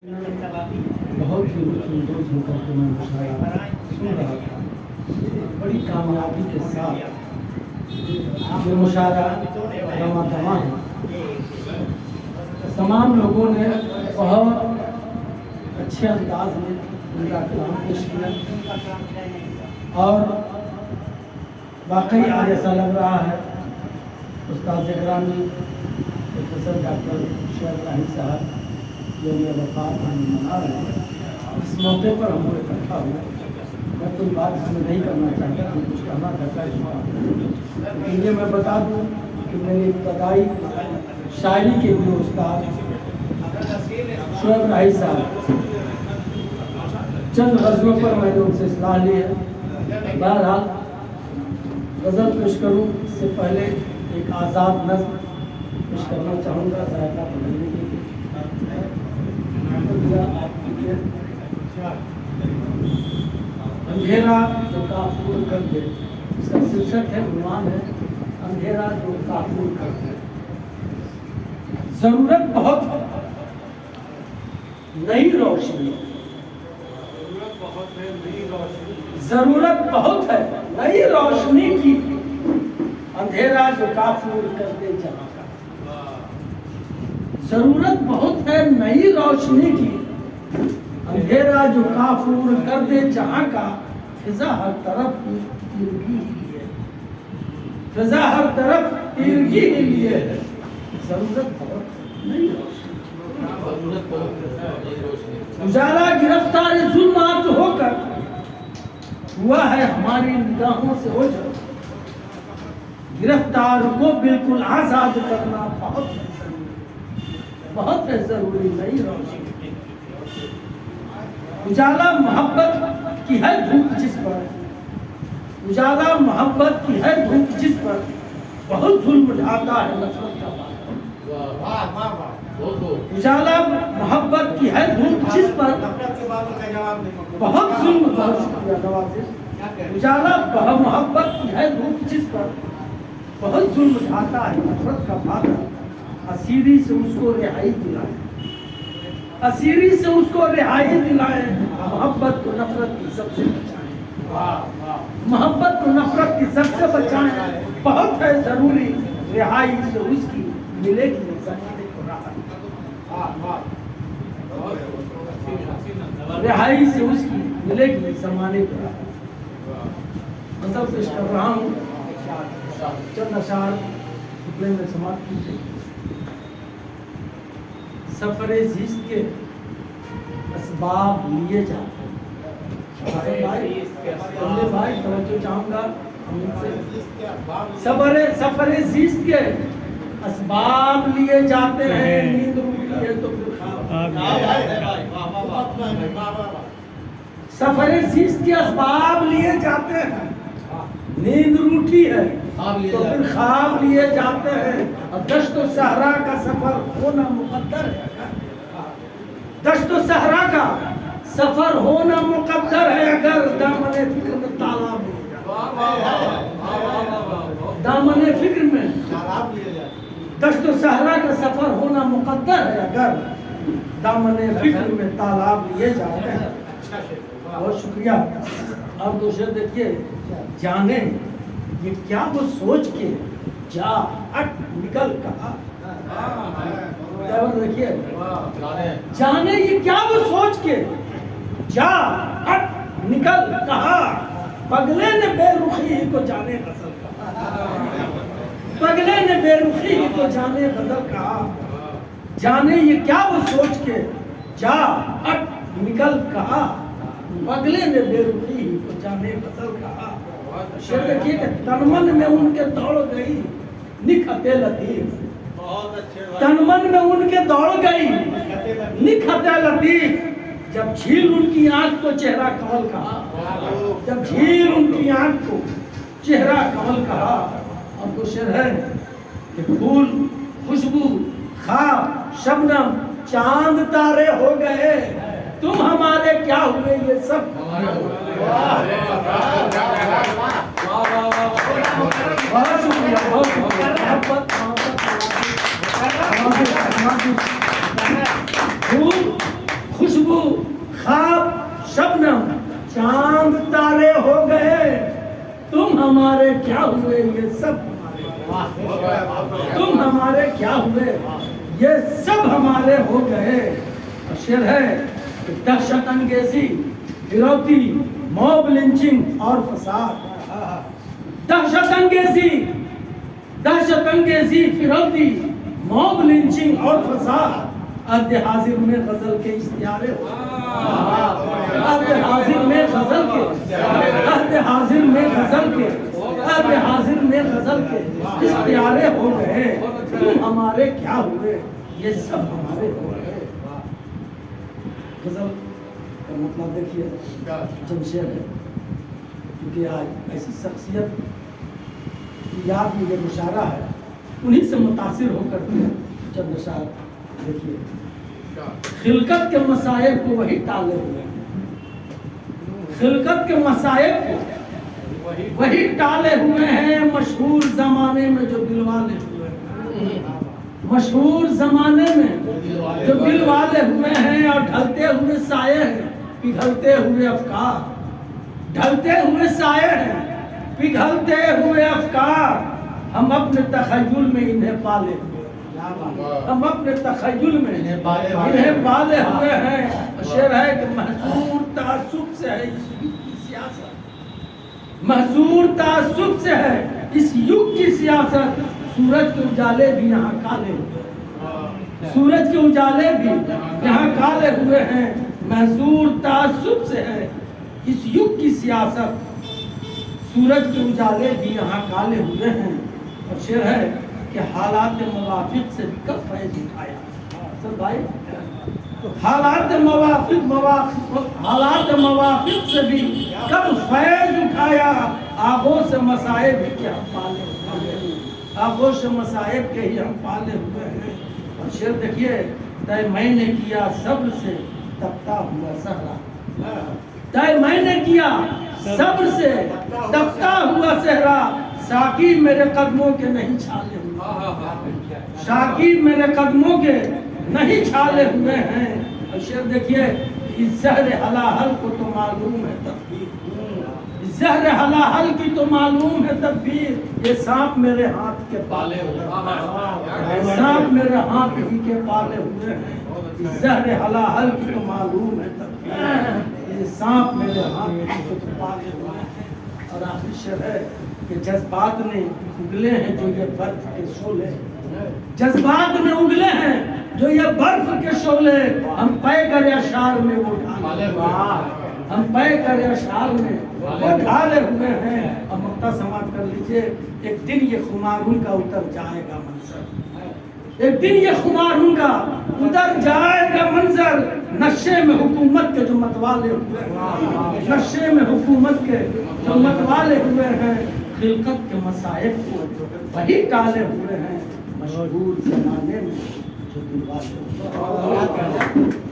बहुत ही संतोष होकर के मैं मुशायरा सुन रहा था। बड़ी कामयाबी के साथ जो मुशायरा रवा दवा है, तमाम लोगों ने बहुत अच्छे अंदाज में उनका कलाम पेश किया और वाकई आज ऐसा लग रहा है उस्ताद ज़िक्रानी प्रोफेसर डॉक्टर शुएब इब्राहिम साहब जो ये वफात मना रहे हैं, इस मौके पर हम लोग इकट्ठा हुए। मैं कोई बात इसमें नहीं करना चाहता, मैं कुछ कहना चाहता लेकिन ये मैं बता दूँ कि मेरी इब्तदाई शायरी के लिए उस्ताद शुएब इब्राहिम साहब चंद गज़लों पर मैंने उनसे सलाह ली है। बहरहाल गज़ल पेश करूँ इससे पहले एक आज़ाद नज़्म पेश करना चाहूँगा ज़ायका बदलने के लिए। अंधेरा जो काफूर कर दे, इसका शीर्षक है, उन्वान है अंधेरा जो काफूर कर दे। जरूरत बहुत है नई रोशनी, जरूरत बहुत है नई रोशनी की, अंधेरा जो काफूर कर दे जहां का। जरूरत बहुत है नई रोशनी की, अंधेरा जो काफूर कर दे जहां का। फिजा हर तरफ तिरगी ही लिए, फिजा हर तरफ तिरगी ही लिए है। जरूरत बहुत नई रोशनी, उजाला गिरफ्तार जुल्मात होकर हुआ है हमारी निगाहों से ओझल। गिरफ्तार को बिल्कुल आजाद करना बहुत है जरूरी नई रोशनी। उजाला मोहब्बत की है धूप जिस पर, उजाला मोहब्बत की है धूप जिस पर बहुत जुल्म ढाता है नफरत का बादल। उजाला मोहब्बत की है धूप जिस पर बहुत जुल्म, बहुत शुक्रिया नवाज़िश। उजाला मोहब्बत की है धूप जिस पर बहुत जुल्म ढाता है नफरत का बादल। असीरी से उसको रिहाई दिलाए, असीरी से उसको रिहाई दिलाए, मोहब्बत को नफरत की सबसे बचाएं, मोहब्बत को नफरत की सबसे बचाएं। बहुत है जरूरी रिहाई से उसकी मिलेगी ज़माने को राहत, रिहाई से उसकी मिलेगी ज़माने को राहत। गज़ल पेश कर रहा हूँ, चंद अशार टुकड़े में समाप्त कीजिए। सफरे ज़िस्त के असबाब लिए जाते हैं। भाई तवज्जो चाहूँगा सफरे ज़िस्त के असबाब लिए जाते हैं। नींद रूठी है तो सफरे ज़िस्त के असबाब लिए जाते हैं। नींद रूठी है तो फिर ख्वाब लिए जाते हैं। दश्त और सहरा का सफर होना मुकद्दर है, दश्त और सहरा का सफर होना मुकद्दर है। अगर दामने फिक्र में तालाब हो जाए, दामने फिक्र में दश्त और सहरा का सफर होना मुकद्दर है। अगर दामने फिक्र में तालाब लिए जाते हैं। बहुत शुक्रिया। अब दूसरे देखिए, जाने ये क्या वो सोच के जा अट निकल कहा। देखिए, जाने ये क्या वो सोच के जा अट निकल कहा। पगले ने बेरुखी को जाने गजल कहा, पगले ने बेरुखी को जाने गजल कहा। जाने ये क्या वो सोच के जा अट निकल कहा। पगले ने बेरुखी को जाने गजल कहा। शेर देखिए कि तनमन में उनके दौड़ गई निखते लतीफ, तनमन में उनके दौड़ गई निखते लतीफ। जब झील उनकी आंख को चेहरा कमल कहा, जब झील उनकी आंख को चेहरा कमल कहा। अब तो शेर है कि फूल खुशबू खाब शबनम चांद तारे हो गए, तुम हमारे क्या हुए ये सब। बहुत शुक्रिया, बहुत हमारे क्या हुए, ये सब हमारे, तुम हमारे क्या हुए, ये सब हमारे हो गए। और शेर है कि दहशत अंगेजी, फिरौती, मॉब लिंचिंग और फसाद। दहशत अंगेजी, फिरौती, मॉब लिंचिंग और फसाद। अद हाजिर में गजल के इश्तिहारे, अद हाजिर में गजल के, अद हाजिर में गजल के, अद हाजिर में गजल के इश्तिहारे हो गए। तुम हमारे क्या हुए, ये सब हमारे हो गए। गजल का मतलब देखिए जमशेद है, क्योंकि आज ऐसी शख्सियत की याद में ये मुशायरा है, उन्हीं से मुतासिर होकर के चंद अशार देखिए। खिलकत के मसाइब को वही टाले हुए हैं, खिलकत के मसाइब को वही टाले हुए हैं। मशहूर जमाने में जो दिलवाले हुए हैं, मशहूर जमाने में जो दिलवाले हुए हैं। और ढलते हुए साये हैं, पिघलते हुए अफकार, ढलते हुए साये हैं, पिघलते हुए अफकार। हम अपने तखय्युल में इन्हें पाले हुए, हम अपने तखय्युल में इन्हें पाले हुए हैं। शेर है कि महजूर तासुब से है इस युग की सियासत, महजूर तासुब से है इस युग की सियासत। सूरज के उजाले भी यहाँ काले हुए, सूरज के उजाले भी यहाँ काले हुए हैं। महजूर तासुब से है इस युग की सियासत, सूरज के उजाले भी यहाँ काले हुए हैं। और शेर है कि हालात मवाफिक से भी कब फैज उठाया। सर भाई, तो हालात मवाफिक से भी कब फैज उठाया। आगोश मसाइब के हम पाले हुए हैं, आगोश मसाइब के ही हम पाले हुए हैं। और शेर देखिए, तय मैंने किया सब्र से तपता हुआ सहरा, तय मैंने किया सब्र से तपता हुआ सहरा। साकी मेरे कदमों के नहीं छाले हुए, साकी मेरे कदमों के नहीं छाले हुए हैं। और शेर देखिए, इस जहर हलाहल को तो मालूम है तदबीर, इस जहर हलाहल की तो मालूम है तदबीर। ये सांप मेरे हाथ के पाले हुए, सांप मेरे हाथ ही के पाले हुए हैं। इस जहर हलाहल की तो मालूम है तदबीर, ये सांप मेरे हाथ के तो पाले हुए हैं। और आखिर शेर है कि जज्बात ने उगले हैं जो ये बर्फ के शोले, जज्बात में उगले हैं जो ये बर्फ के शोले। हम पै कर अशार में वो ढाले, हम पै कर अशार में वो ढाले हुए हैं। अब मुक्ता समाप्त कर लीजिए। एक दिन ये खुमारून का उतर जाएगा मंजर, एक दिन ये खुमारून का उतर जाएगा मंजर। नशे में हुकूमत के जो मतवाले हुए हैं, नशे में हुकूमत के जो मतवाले हुए हैं। खिलकत के मसाइब को वही टाले हुए हैं, मशहूर जमाने में जो दिलवाले हुए हैं।